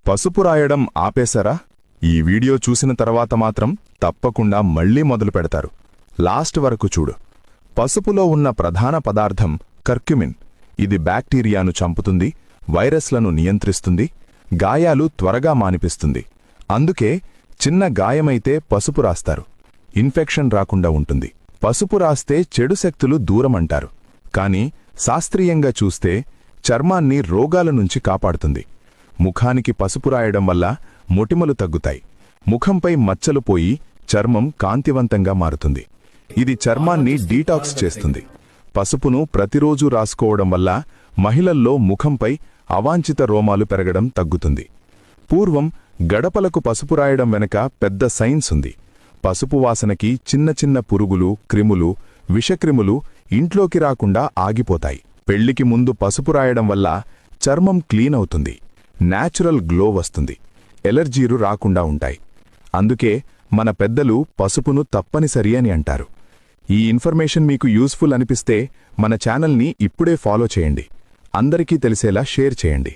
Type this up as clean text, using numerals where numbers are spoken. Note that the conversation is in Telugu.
పసుపు రాయడం ఆపేశారా? ఈ వీడియో చూసిన తర్వాత మాత్రం తప్పకుండా మళ్లీ మొదలు పెడతారు. లాస్ట్ వరకు చూడు. పసుపులో ఉన్న ప్రధాన పదార్థం కర్క్యుమిన్. ఇది బ్యాక్టీరియాను చంపుతుంది, వైరస్లను నియంత్రిస్తుంది, గాయాలు త్వరగా మానిపిస్తుంది. అందుకే చిన్న గాయమైతే పసుపు రాస్తారు. ఇన్ఫెక్షన్ రాకుండా ఉంటుంది. పసుపు రాస్తే చెడు శక్తులు దూరమంటారు. కాని శాస్త్రీయంగా చూస్తే చర్మాన్ని రోగాల నుంచి కాపాడుతుంది. ముఖానికి పసుపు రాయడం వల్ల మొటిమలు తగ్గుతాయి. ముఖంపై మచ్చలు పోయి చర్మం కాంతివంతంగా మారుతుంది. ఇది చర్మాన్ని డీటాక్స్ చేస్తుంది. పసుపును ప్రతిరోజు రాసుకోవడం వల్ల మహిళల్లో ముఖంపై అవాంఛిత రోమాలు పెరగడం తగ్గుతుంది. పూర్వం గడపలకు పసుపు రాయడం వెనక పెద్ద సైన్స్ ఉంది. పసుపు వాసనకి చిన్న చిన్న పురుగులు, క్రిములు, విషక్రిములు ఇంట్లోకి రాకుండా ఆగిపోతాయి. పెళ్లికి ముందు పసుపు రాయడం వల్ల చర్మం క్లీన్ అవుతుంది, నేచురల్ గ్లో వస్తుంది, ఎలర్జీలు రాకుండా ఉంటాయి. అందుకే మన పెద్దలు పసుపును తప్పనిసరి అని అంటారు. ఈ ఇన్ఫర్మేషన్ మీకు యూస్ఫుల్ అనిపిస్తే మన ఛానల్ని ఇప్పుడే ఫాలో చేయండి. అందరికీ తెలిసేలా షేర్ చేయండి.